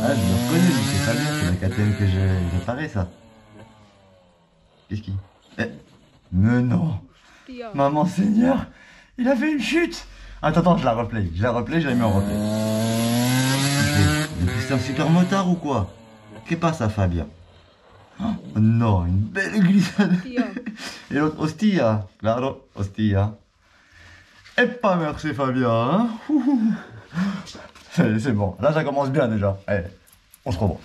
Ah, je le reconnais, lui, c'est Fabien, c'est la KTM que j'ai réparé, ça. Qu'est-ce qui... Eh, mais non. Maman Seigneur, il a fait une chute. Attends, je la replay, je l'ai mis en replay. C'est un super motard ou quoi? Qu'est-ce pas ça, Fabien? Oh, non, une belle glissade. Et l'autre, hostia, claro, hostia. Et pas merci, Fabien, hein. C'est bon, là ça commence bien déjà. Allez, on se revoit.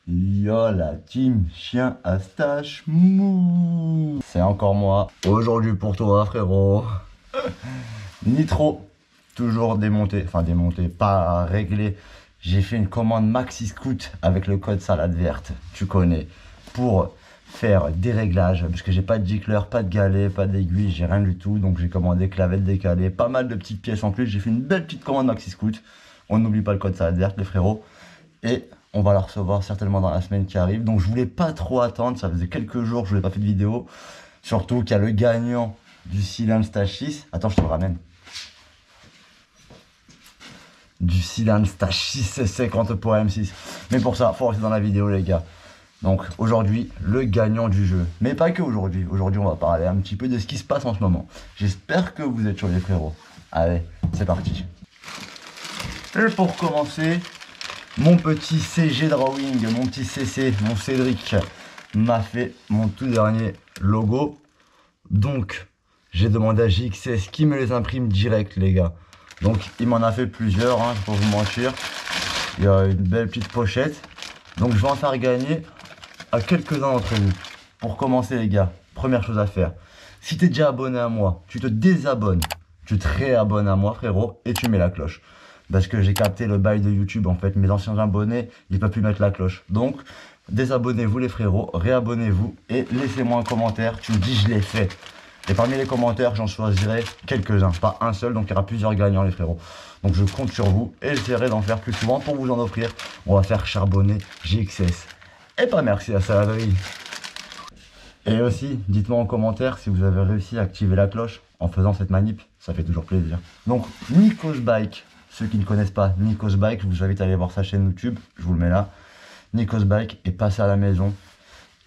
Yo la team chien à stache mou. C'est encore moi. Aujourd'hui pour toi frérot. Nitro. Toujours démonté. Enfin démonté, pas réglé. J'ai fait une commande Maxi Scoot avec le code salade verte. Tu connais. Pour faire des réglages. Parce que j'ai pas de gicler, pas de galet, pas d'aiguille. J'ai rien du tout. Donc j'ai commandé clavette décalée. Pas mal de petites pièces en plus. J'ai fait une belle petite commande Maxi Scoot. On n'oublie pas le code salade verte les frérots. Et on va la recevoir certainement dans la semaine qui arrive. Donc je voulais pas trop attendre, ça faisait quelques jours que je n'avais pas fait de vidéo. Surtout qu'il y a le gagnant du cylindre Stage 6. Attends, je te le ramène. Du cylindre Stage 6 50 pour M6. Mais pour ça, faut rester dans la vidéo les gars. Donc aujourd'hui, le gagnant du jeu. Mais pas que aujourd'hui. Aujourd'hui, on va parler un petit peu de ce qui se passe en ce moment. J'espère que vous êtes sur les frérots. Allez, c'est parti. Et pour commencer... Mon petit CG Drawing, mon petit CC, mon Cédric m'a fait mon tout dernier logo. Donc, j'ai demandé à JXS qui me les imprime direct, les gars. Donc, il m'en a fait plusieurs, hein, pour vous mentir. Il y a une belle petite pochette. Donc, je vais en faire gagner à quelques-uns d'entre vous. Pour commencer, les gars, première chose à faire. Si tu es déjà abonné à moi, tu te désabonnes. Tu te réabonnes à moi, frérot, et tu mets la cloche. Parce que j'ai capté le bail de YouTube en fait, mes anciens abonnés, ils peuvent plus mettre la cloche. Donc, désabonnez-vous les frérots, réabonnez-vous et laissez-moi un commentaire, tu me dis je l'ai fait. Et parmi les commentaires, j'en choisirai quelques-uns, pas un seul, donc il y aura plusieurs gagnants les frérots. Donc je compte sur vous et j'essaierai d'en faire plus souvent pour vous en offrir. On va faire charbonner JXS. Et pas merci à Saladerie. Et aussi, dites-moi en commentaire si vous avez réussi à activer la cloche en faisant cette manip, ça fait toujours plaisir. Donc, Nikos Bike. Ceux qui ne connaissent pas Nikos Bike, je vous invite à aller voir sa chaîne YouTube, je vous le mets là. Nikos Bike est passé à la maison,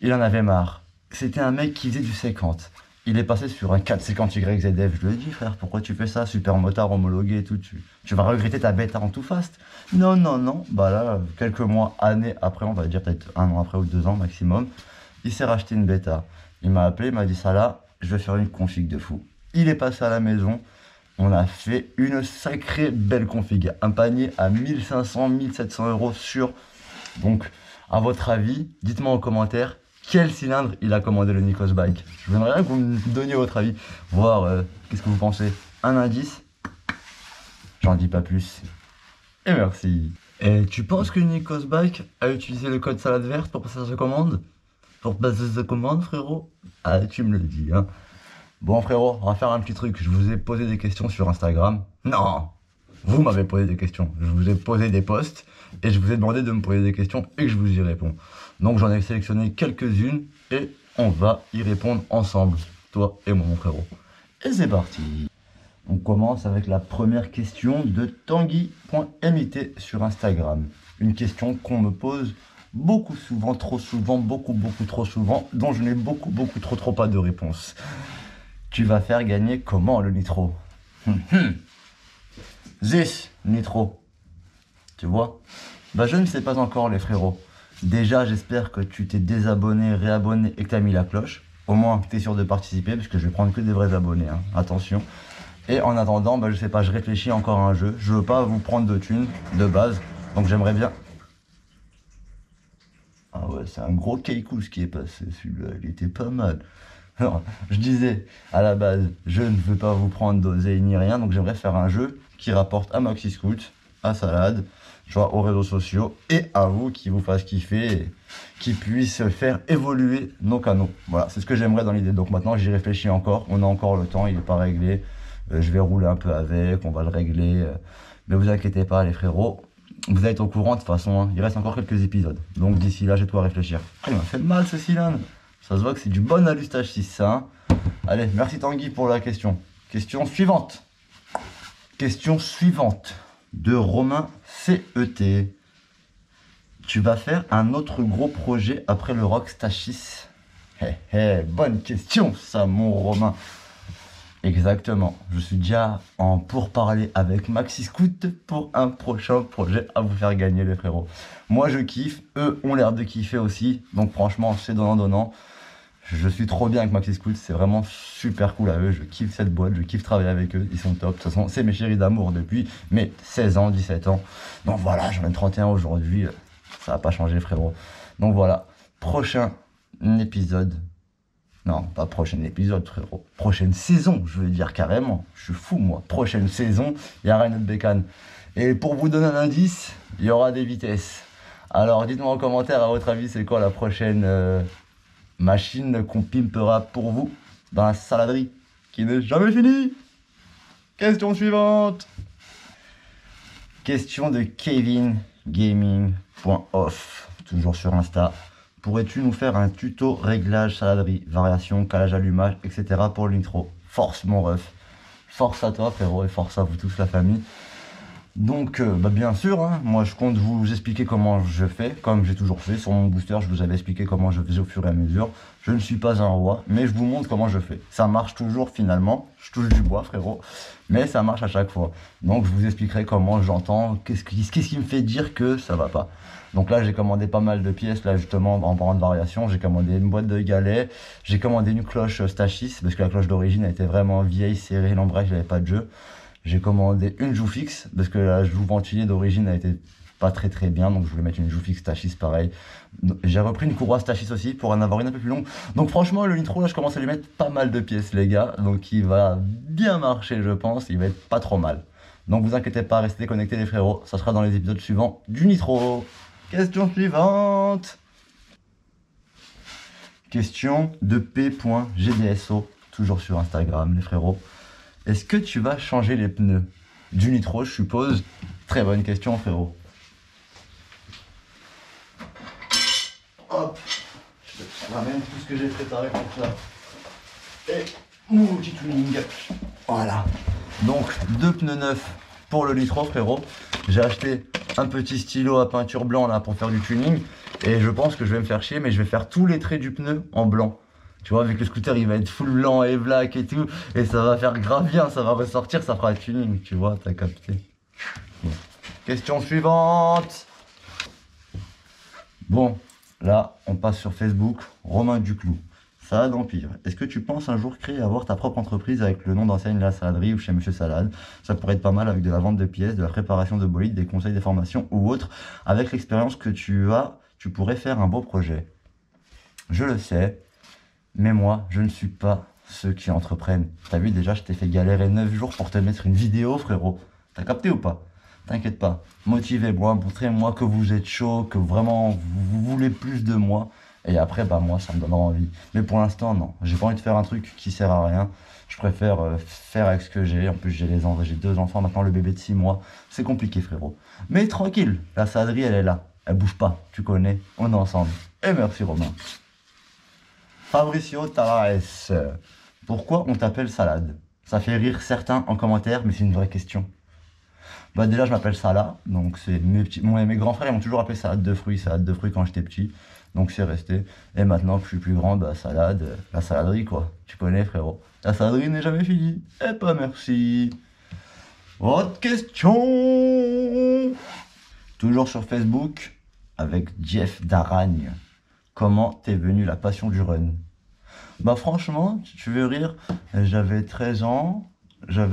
il en avait marre. C'était un mec qui faisait du 50. Il est passé sur un 450Y ZF. Je lui ai dit frère, pourquoi tu fais ça? Super motard homologué et tout, tu vas regretter ta bêta en tout fast. Non, non, non, bah là, quelques mois, années après, on va dire peut-être un an après ou 2 ans maximum, il s'est racheté une bêta. Il m'a appelé, il m'a dit ça là, je vais faire une config de fou. Il est passé à la maison. On a fait une sacrée belle config. Un panier à 1500, 1700 € sûr. Donc, à votre avis, dites-moi en commentaire quel cylindre il a commandé le Nikos Bike. Je voudrais bien que vous me donniez votre avis. Voir qu'est-ce que vous pensez. Un indice. J'en dis pas plus. Et merci. Et tu penses que Nikos Bike a utilisé le code salade verte pour passer sa commande? Pour passer sa commande, frérot? Ah, tu me le dis, hein. Bon frérot, on va faire un petit truc. Je vous ai posé des questions sur Instagram. Non, vous m'avez posé des questions. Je vous ai posé des posts et je vous ai demandé de me poser des questions et que je vous y réponds. Donc j'en ai sélectionné quelques-unes et on va y répondre ensemble, toi et moi mon frérot. Et c'est parti. On commence avec la première question de Tanguy.mit sur Instagram. Une question qu'on me pose beaucoup souvent, trop souvent, beaucoup trop souvent, dont je n'ai beaucoup trop pas de réponse. Tu vas faire gagner comment le Nitro? This Nitro. Tu vois? Bah je ne sais pas encore les frérots. Déjà j'espère que tu t'es désabonné, réabonné et que tu as mis la cloche. Au moins tu es sûr de participer parce que je vais prendre que des vrais abonnés, hein. Attention. Et en attendant, bah je sais pas, je réfléchis encore à un jeu. Je veux pas vous prendre de thunes de base. Donc j'aimerais bien... Ah ouais, c'est un gros Keikus qui est passé celui-là, il était pas mal. Alors, je disais, à la base, je ne veux pas vous prendre d'oseille ni rien, donc j'aimerais faire un jeu qui rapporte à Maxi Scoot, à Salade, soit aux réseaux sociaux, et à vous, qui vous fasse kiffer, et qui puisse faire évoluer nos canaux. Voilà, c'est ce que j'aimerais dans l'idée. Donc maintenant, j'y réfléchis encore, on a encore le temps, il n'est pas réglé. Je vais rouler un peu avec, on va le régler. Mais vous inquiétez pas, les frérots, vous allez être au courant de toute façon, hein. Il reste encore quelques épisodes. Donc d'ici là, j'ai de quoi réfléchir. Ah, il m'a fait mal ce cylindre. Ça se voit que c'est du bon alustage 6, ça. Hein. Allez, merci Tanguy pour la question. Question suivante. Question suivante. de Romain CET. Tu vas faire un autre gros projet après le Rockstar 6? Bonne question ça mon Romain. Exactement, je suis déjà en pourparlers avec Maxi Scoot pour un prochain projet à vous faire gagner les frérots. Moi je kiffe, eux ont l'air de kiffer aussi, donc franchement c'est donnant. Je suis trop bien avec Maxi Scoot, c'est vraiment super cool à eux, je kiffe cette boîte, je kiffe travailler avec eux, ils sont top. De toute façon c'est mes chéris d'amour depuis mes 16 ans, 17 ans. Donc voilà, j'en ai 31 aujourd'hui, ça va pas changer frérot. Donc voilà, prochain épisode. Non, pas prochain épisode, frérot. Prochaine saison, je veux dire carrément. Je suis fou, moi. Prochaine saison, il y aura une autre bécane. Et pour vous donner un indice, il y aura des vitesses. Alors, dites-moi en commentaire, à votre avis, c'est quoi la prochaine machine qu'on pimpera pour vous dans la saladerie qui n'est jamais finie? Question suivante. Question de Kevin Gaming.off, toujours sur Insta. Pourrais-tu nous faire un tuto réglage saladerie, variation, calage, allumage, etc. pour l'intro? Force mon ref. Force à toi frérot et force à vous tous la famille. Donc bien sûr, hein, moi je compte vous expliquer comment je fais, comme j'ai toujours fait. Sur mon booster, je vous avais expliqué comment je faisais au fur et à mesure. Je ne suis pas un roi, mais je vous montre comment je fais. Ça marche toujours finalement, je touche du bois frérot, mais ça marche à chaque fois. Donc je vous expliquerai comment j'entends, qu'est-ce qui me fait dire que ça va pas. Donc là j'ai commandé pas mal de pièces, là justement en parlant de variation, j'ai commandé une boîte de galets, j'ai commandé une cloche Stachys, parce que la cloche d'origine était vraiment vieille, serrée, l'embrayage il n'avait pas de jeu. J'ai commandé une joue fixe, parce que la joue ventilée d'origine a été pas très bien, donc je voulais mettre une joue fixe Stachys pareil. J'ai repris une courroie Stachys aussi pour en avoir une un peu plus longue. Donc franchement le nitro là je commence à lui mettre pas mal de pièces les gars, donc il va bien marcher je pense, il va être pas trop mal. Donc vous inquiétez pas, restez connectés les frérots, ça sera dans les épisodes suivants du nitro. Question suivante. Question de P.GDSO, toujours sur Instagram les frérots. Est-ce que tu vas changer les pneus du nitro, je suppose? Très bonne question frérot. Hop, je ramène tout ce que j'ai préparé pour ça. Et mon petit tuning. Voilà. Donc, 2 pneus neufs pour le nitro frérot. J'ai acheté un petit stylo à peinture blanc là pour faire du tuning. Et je pense que je vais me faire chier, mais je vais faire tous les traits du pneu en blanc. Tu vois, avec le scooter, il va être full blanc et black et tout. Et ça va faire grave bien, ça va ressortir, ça fera le tuning. Tu vois, t'as capté. Bon. Question suivante. Bon, là, on passe sur Facebook. Romain Duclou. Salade Empire. Est-ce que tu penses un jour créer et avoir ta propre entreprise avec le nom d'enseigne La Saladerie ou chez Monsieur Salade? Ça pourrait être pas mal avec de la vente de pièces, de la préparation de bolides, des conseils, des formations ou autres. Avec l'expérience que tu as, tu pourrais faire un beau projet. Je le sais. Mais moi, je ne suis pas ceux qui entreprennent. T'as vu déjà, je t'ai fait galérer 9 jours pour te mettre une vidéo, frérot. T'as capté ou pas? T'inquiète pas. Motivez-moi, montrez-moi que vous êtes chaud, que vraiment vous voulez plus de moi. Et après, bah moi, ça me donnera envie. Mais pour l'instant, non. J'ai pas envie de faire un truc qui sert à rien. Je préfère faire avec ce que j'ai. En plus, j'ai 2 enfants, maintenant le bébé de 6 mois. C'est compliqué, frérot. Mais tranquille, la saladerie, elle est là. Elle bouge pas, tu connais. On est ensemble. Et merci, Romain. Fabricio Tavares, pourquoi on t'appelle Salade? Ça fait rire certains en commentaire, mais c'est une vraie question. Bah déjà, je m'appelle Salah, donc c'est mes grands frères ils m'ont toujours appelé salade de fruits quand j'étais petit, donc c'est resté. Et maintenant que je suis plus grand, bah salade, la saladerie quoi, tu connais frérot. La saladerie n'est jamais finie, et pas merci. Autre question. Toujours sur Facebook, avec Jeff Daragne. Comment t'es venu la passion du run? Bah franchement, tu veux rire, j'avais 13 ans, déjà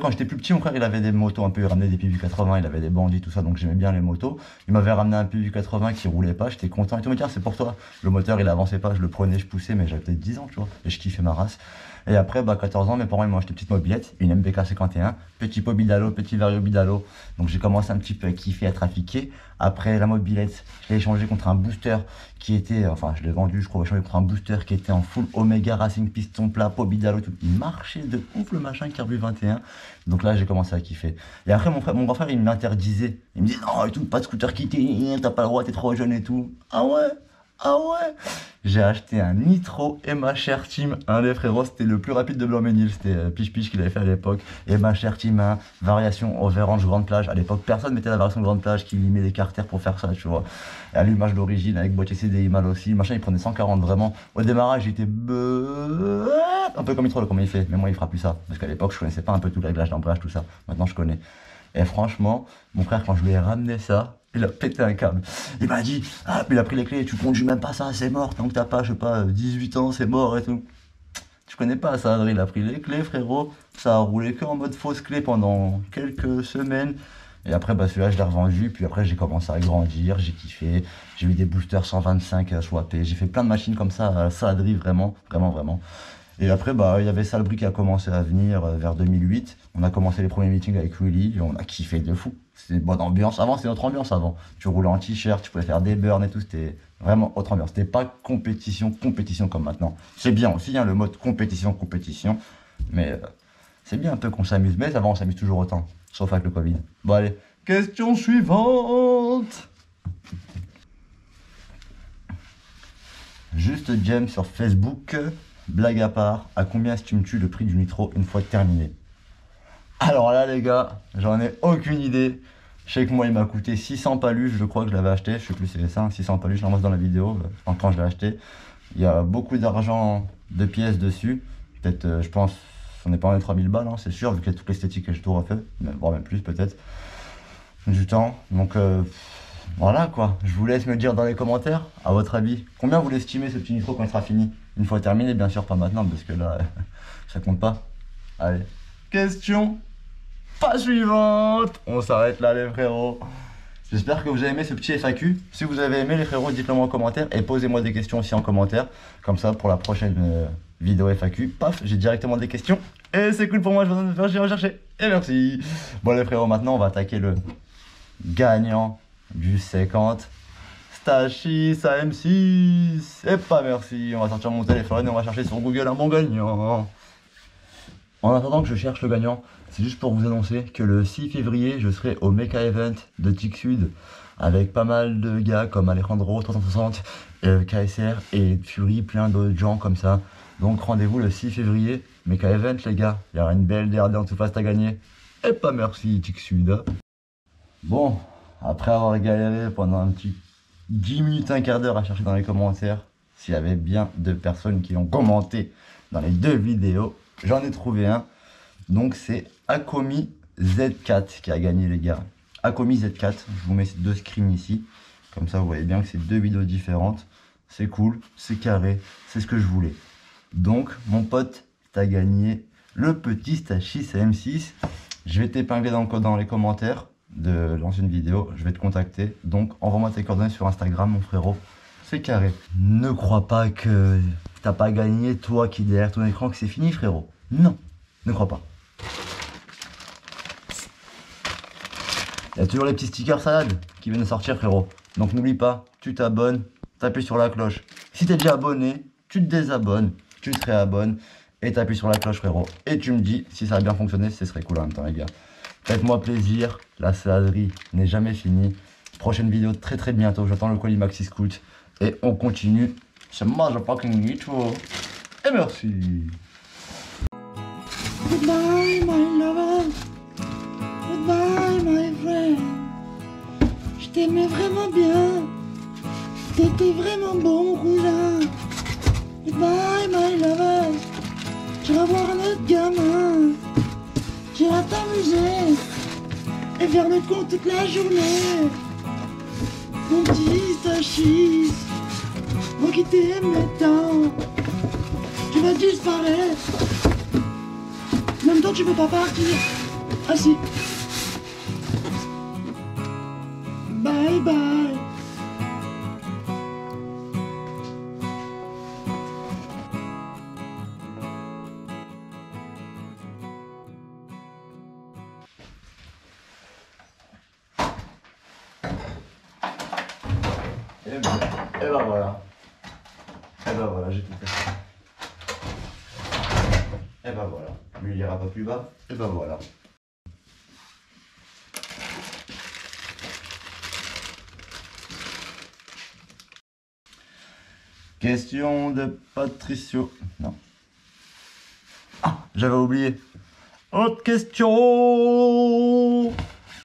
quand j'étais plus petit, mon frère il avait des motos un peu, il ramenait des PV 80, il avait des bandits, tout ça, donc j'aimais bien les motos. Il m'avait ramené un PV 80 qui roulait pas, j'étais content et tout, me dire c'est pour toi. Le moteur il avançait pas, je le prenais, je poussais, mais j'avais peut-être 10 ans, tu vois, et je kiffais ma race. Et après, bah 14 ans, mes parents ils m'ont acheté une petite mobilette, une MBK 51, petit pot bidalo, petit vario bidalo. Donc j'ai commencé un petit peu à kiffer, à trafiquer. Après la mobilette, je l'ai échangé contre un booster qui était, enfin je l'ai vendu, je crois, échangé contre un booster qui était en full Omega Racing piston plat, pot bidalo, tout. Il marchait de ouf le machin Carbu 21. Donc là j'ai commencé à kiffer. Et après mon grand frère il m'interdisait. Il me disait non et tout, pas de scooter quitté, t'as pas le droit, t'es trop jeune et tout. Ah ouais? Ah ouais. J'ai acheté un Nitro et ma chère team 1 des frérots, c'était le plus rapide de Blanc-Ménil, c'était Piche Piche qui l'avait fait à l'époque. Et ma chère team 1, variation Overrange Grande Plage. À l'époque, personne mettait la variation Grande Plage qui limait les carters pour faire ça, tu vois. Et allumage d'origine avec boîtier CDI mal aussi. Machin, il prenait 140 vraiment. Au démarrage, j'étais un peu comme Nitro, comment il fait. Mais moi, il fera plus ça. Parce qu'à l'époque, je connaissais pas un peu tout le réglage d'embrayage, tout ça. Maintenant, je connais. Et franchement, mon frère, quand je lui ai ramené ça, il a pété un câble. Il m'a dit, ah, puis il a pris les clés, tu conduis même pas ça, c'est mort. Tant que t'as pas, je sais pas, 18 ans, c'est mort et tout. Tu connais pas ça, Adrien, il a pris les clés, frérot. Ça a roulé que en mode fausse clé pendant quelques semaines. Et après, bah, celui-là, je l'ai revendu. Puis après, j'ai commencé à grandir, j'ai kiffé. J'ai eu des boosters 125 swappés. J'ai fait plein de machines comme ça, Adrien, vraiment, vraiment, vraiment. Et après, bah, il y avait Salbris qui a commencé à venir vers 2008. On a commencé les premiers meetings avec Willy et on a kiffé de fou. C'était une bonne ambiance. Avant, c'était notre ambiance avant. Tu roulais en t-shirt, tu pouvais faire des burns et tout. C'était vraiment autre ambiance. C'était pas compétition comme maintenant. C'est bien aussi, hein, le mode compétition. Mais c'est bien un peu qu'on s'amuse. Mais avant, on s'amuse toujours autant. Sauf avec le Covid. Bon, allez. Question suivante. Juste James sur Facebook. Blague à part, à combien estimes-tu le prix du Nitro une fois terminé? Alors là les gars, j'en ai aucune idée. Je sais que moi il m'a coûté 600 paluches, je crois que je l'avais acheté. Je sais plus si c'est ça, 600 paluches, je l'envoie dans la vidéo, quand je l'ai acheté. Il y a beaucoup d'argent de pièces dessus. Peut-être, je pense, on n'est pas en 3000 balles, hein, c'est sûr, vu qu'il y a toute l'esthétique que j'ai tout refait. Voire même plus peut-être. Du temps, donc voilà quoi. Je vous laisse me dire dans les commentaires, à votre avis, combien vous l'estimez ce petit Nitro quand il sera fini? Une fois terminé, bien sûr, pas maintenant, parce que là, ça compte pas. Allez, question pas suivante. On s'arrête là, les frérots. J'espère que vous avez aimé ce petit FAQ. Si vous avez aimé, les frérots, dites-le moi en commentaire et posez-moi des questions aussi en commentaire. Comme ça, pour la prochaine vidéo FAQ, paf, j'ai directement des questions. Et c'est cool pour moi, je vais faire, j'irai chercher. Et merci. Bon, les frérots, maintenant, on va attaquer le gagnant du 50. Stachis AM6. Et pas merci. On va sortir mon téléphone et on va chercher sur Google un bon gagnant. En attendant que je cherche le gagnant, c'est juste pour vous annoncer que le 6 février, je serai au Mecha Event de Tic Sud avec pas mal de gars comme Alejandro 360, KSR et Fury, plein d'autres gens comme ça. Donc rendez-vous le 6 février, Mecha Event les gars. Il y aura une belle DRD en tout fast à gagner. Et pas merci Tic Sud. Bon, après avoir galéré pendant un petit 10 minutes, un quart d'heure à chercher dans les commentaires s'il y avait bien deux personnes qui ont commenté dans les deux vidéos, j'en ai trouvé un. Donc c'est Akomi Z4 qui a gagné les gars. Akomi Z4, je vous mets ces deux screens ici. Comme ça vous voyez bien que c'est deux vidéos différentes. C'est cool, c'est carré, c'est ce que je voulais. Donc mon pote, t'as gagné le petit Stachis AM6. Je vais t'épingler dans les commentaires de l'ancienne vidéo, je vais te contacter. Donc envoie-moi tes coordonnées sur Instagram mon frérot. C'est carré. Ne crois pas que t'as pas gagné, toi qui es derrière ton écran, que c'est fini frérot. Non, ne crois pas. Il y a toujours les petits stickers salades qui viennent de sortir frérot. Donc n'oublie pas, tu t'abonnes, t'appuies sur la cloche. Si t'es déjà abonné, tu te désabonnes, tu te réabonnes et t'appuies sur la cloche frérot. Et tu me dis si ça a bien fonctionné, ce serait cool en même temps les gars. Faites-moi plaisir, la saladerie n'est jamais finie. Prochaine vidéo très très bientôt, j'attends le colis Maxi Scout. Et on continue. C'est motherfucking Nitro. Et merci. Goodbye my lover. Goodbye my friend. Je t'aimais vraiment bien. T'étais vraiment bon cousin. Goodbye my lover. Tu vas voir un autre gamin. Tu vas t'amuser et faire le con toute la journée. Mon petit Stachis, moi qui t'aimais tant, tu vas disparaître. Même toi tu peux pas partir. Ah si. Bye bye. Et ben voilà. Et ben voilà, j'ai tout fait. Et ben voilà. Lui il ira pas plus bas. Et ben voilà. Question de Patricio. Non. Ah, j'avais oublié. Autre question.